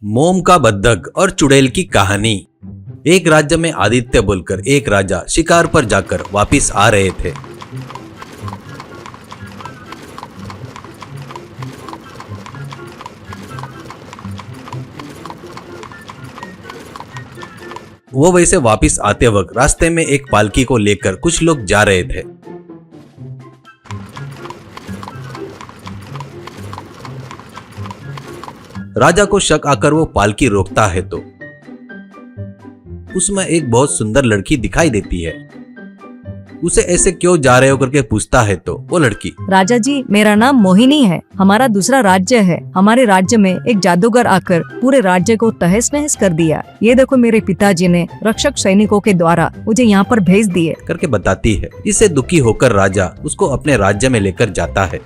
मोम का बत्तख और चुड़ैल की कहानी। एक राज्य में आदित्य बोलकर एक राजा शिकार पर जाकर वापिस आ रहे थे। वो वैसे वापिस आते वक्त रास्ते में एक पालकी को लेकर कुछ लोग जा रहे थे। राजा को शक आकर वो पालकी रोकता है तो उसमें एक बहुत सुंदर लड़की दिखाई देती है। उसे ऐसे क्यों जा रहे हो करके पूछता है तो वो लड़की, राजा जी, मेरा नाम मोहिनी है। हमारा दूसरा राज्य है। हमारे राज्य में एक जादूगर आकर पूरे राज्य को तहस नहस कर दिया। ये देखो, मेरे पिताजी ने रक्षक सैनिकों के द्वारा मुझे यहाँ पर भेज दिए करके बताती है। इससे दुखी होकर राजा उसको अपने राज्य में लेकर जाता है।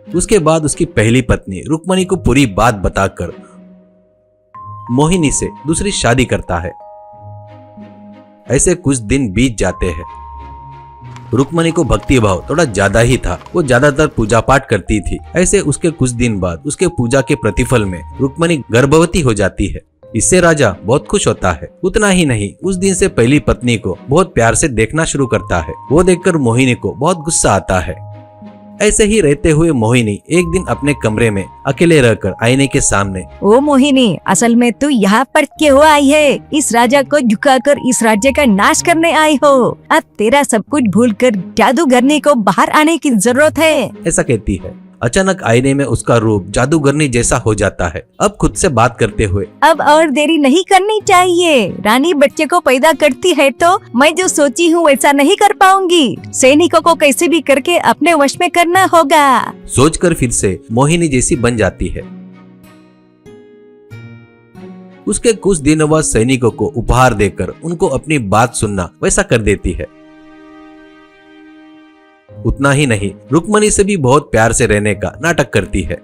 उसके बाद उसकी पहली पत्नी रुक्मणी को पूरी बात बताकर मोहिनी से दूसरी शादी करता है। ऐसे कुछ दिन बीत जाते हैं। रुक्मणी को भक्ति भाव थोड़ा ज्यादा ही था। वो ज्यादातर पूजा पाठ करती थी। ऐसे उसके कुछ दिन बाद उसके पूजा के प्रतिफल में रुक्मणी गर्भवती हो जाती है। इससे राजा बहुत खुश होता है। उतना ही नहीं, उस दिन से पहली पत्नी को बहुत प्यार से देखना शुरू करता है। वो देखकर मोहिनी को बहुत गुस्सा आता है। ऐसे ही रहते हुए मोहिनी एक दिन अपने कमरे में अकेले रहकर आईने के सामने, ओ मोहिनी, असल में तू यहाँ पर क्यों आई है? इस राजा को झुकाकर इस राज्य का नाश करने आई हो। अब तेरा सब कुछ भूलकर जादूगरनी को बाहर आने की जरूरत है, ऐसा कहती है। अचानक आईने में उसका रूप जादूगरनी जैसा हो जाता है। अब खुद से बात करते हुए, अब और देरी नहीं करनी चाहिए। रानी बच्चे को पैदा करती है तो मैं जो सोची हूँ वैसा नहीं कर पाऊंगी। सैनिकों को कैसे भी करके अपने वश में करना होगा। सोचकर फिर से मोहिनी जैसी बन जाती है। उसके कुछ दिनों बाद सैनिकों को उपहार देकर उनको अपनी बात सुनना वैसा कर देती है। उतना ही नहीं, रुक्मणी से भी बहुत प्यार से रहने का नाटक करती है।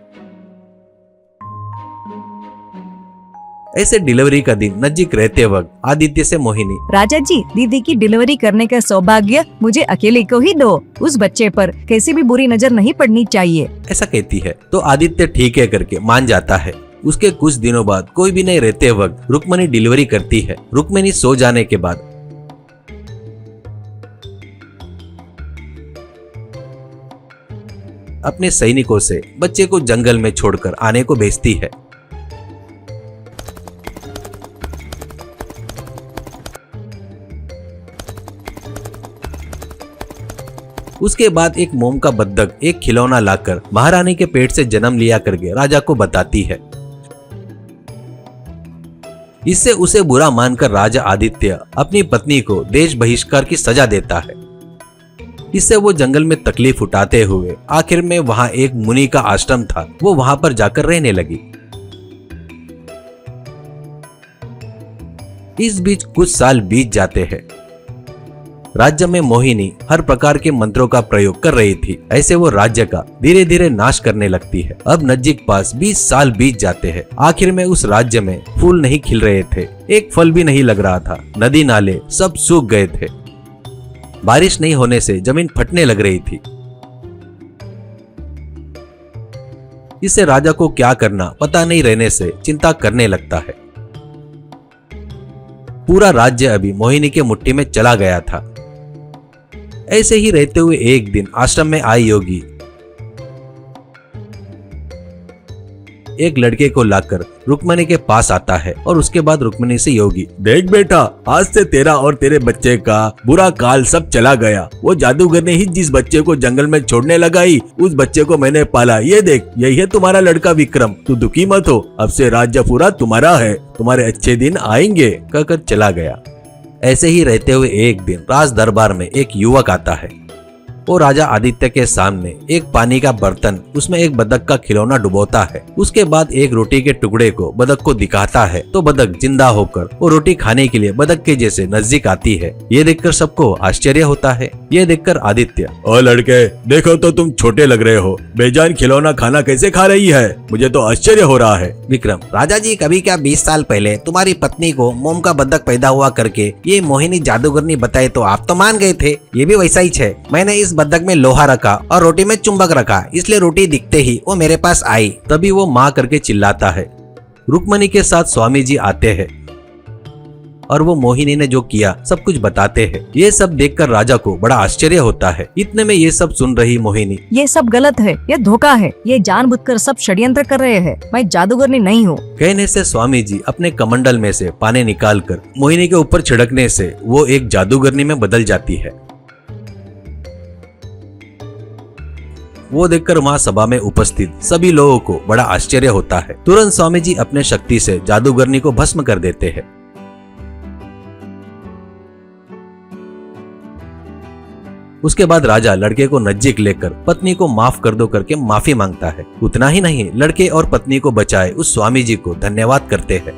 ऐसे डिलीवरी का दिन नजदीक रहते वक्त आदित्य से मोहिनी, राजा जी, दीदी की डिलीवरी करने का सौभाग्य मुझे अकेले को ही दो। उस बच्चे पर कैसी भी बुरी नजर नहीं पड़नी चाहिए, ऐसा कहती है। तो आदित्य ठीक है करके मान जाता है। उसके कुछ दिनों बाद कोई भी नहीं रहते वक्त रुक्मणी डिलीवरी करती है। रुक्मणी सो जाने के बाद अपने सैनिकों से बच्चे को जंगल में छोड़कर आने को भेजती है। उसके बाद एक मोम का बत्तख एक खिलौना लाकर महारानी के पेट से जन्म लिया करके राजा को बताती है। इससे उसे बुरा मानकर राजा आदित्य अपनी पत्नी को देश बहिष्कार की सजा देता है। इससे वो जंगल में तकलीफ उठाते हुए आखिर में वहां एक मुनि का आश्रम था, वो वहां पर जाकर रहने लगी। इस बीच कुछ साल बीत जाते हैं। राज्य में मोहिनी हर प्रकार के मंत्रों का प्रयोग कर रही थी। ऐसे वो राज्य का धीरे धीरे नाश करने लगती है। अब नजदीक पास 20 साल बीत जाते हैं। आखिर में उस राज्य में फूल नहीं खिल रहे थे, एक फल भी नहीं लग रहा था। नदी नाले सब सूख गए थे। बारिश नहीं होने से जमीन फटने लग रही थी। इससे राजा को क्या करना पता नहीं रहने से चिंता करने लगता है। पूरा राज्य अभी मोहिनी के मुट्ठी में चला गया था। ऐसे ही रहते हुए एक दिन आश्रम में आई योगी एक लड़के को लाकर रुक्मणी के पास आता है और उसके बाद रुक्मणी से योगी, देख बेटा, आज से तेरा और तेरे बच्चे का बुरा काल सब चला गया। वो जादूगर ने ही जिस बच्चे को जंगल में छोड़ने लगाई, उस बच्चे को मैंने पाला। ये देख, यही है तुम्हारा लड़का विक्रम। तू दुखी मत हो, अब से राज्य पूरा तुम्हारा है। तुम्हारे अच्छे दिन आएंगे, कहकर चला गया। ऐसे ही रहते हुए एक दिन राज दरबार में एक युवक आता है। वो राजा आदित्य के सामने एक पानी का बर्तन, उसमें एक बतख का खिलौना डुबोता है। उसके बाद एक रोटी के टुकड़े को बतख को दिखाता है तो बतख जिंदा होकर वो रोटी खाने के लिए बतख के जैसे नजदीक आती है। ये देखकर सबको आश्चर्य होता है। ये देखकर आदित्य, ओ लड़के, देखो तो तुम छोटे लग रहे हो, बेजान खिलौना खाना कैसे खा रही है, मुझे तो आश्चर्य हो रहा है। विक्रम, राजा जी, कभी क्या 20 साल पहले तुम्हारी पत्नी को मोम का बतख पैदा हुआ करके ये मोहिनी जादूगरनी बताई तो आप तो मान गए थे। ये भी वैसा ही है। मैंने इस बतख में लोहा रखा और रोटी में चुंबक रखा, इसलिए रोटी दिखते ही वो मेरे पास आई। तभी वो माँ करके चिल्लाता है। रुक्मणी के साथ स्वामी जी आते हैं और वो मोहिनी ने जो किया सब कुछ बताते हैं। ये सब देखकर राजा को बड़ा आश्चर्य होता है। इतने में ये सब सुन रही मोहिनी, ये सब गलत है, ये धोखा है, ये जानबूझकर सब षड्यंत्र कर रहे हैं। मैं जादूगरनी नहीं हूँ। कहने से स्वामी जी अपने कमंडल में से पानी निकालकर मोहिनी के ऊपर छिड़कने से वो एक जादूगरनी में बदल जाती है। वो देखकर वहाँ सभा में उपस्थित सभी लोगों को बड़ा आश्चर्य होता है। तुरंत स्वामी जी अपने शक्ति से जादूगरनी को भस्म कर देते हैं। उसके बाद राजा लड़के को नजदीक लेकर पत्नी को माफ कर दो करके माफी मांगता है। उतना ही नहीं, लड़के और पत्नी को बचाए उस स्वामी जी को धन्यवाद करते हैं।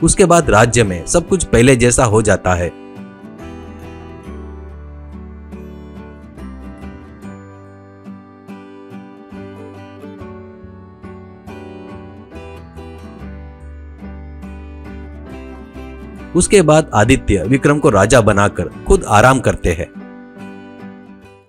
उसके बाद राज्य में सब कुछ पहले जैसा हो जाता है। उसके बाद आदित्य विक्रम को राजा बनाकर खुद आराम करते हैं।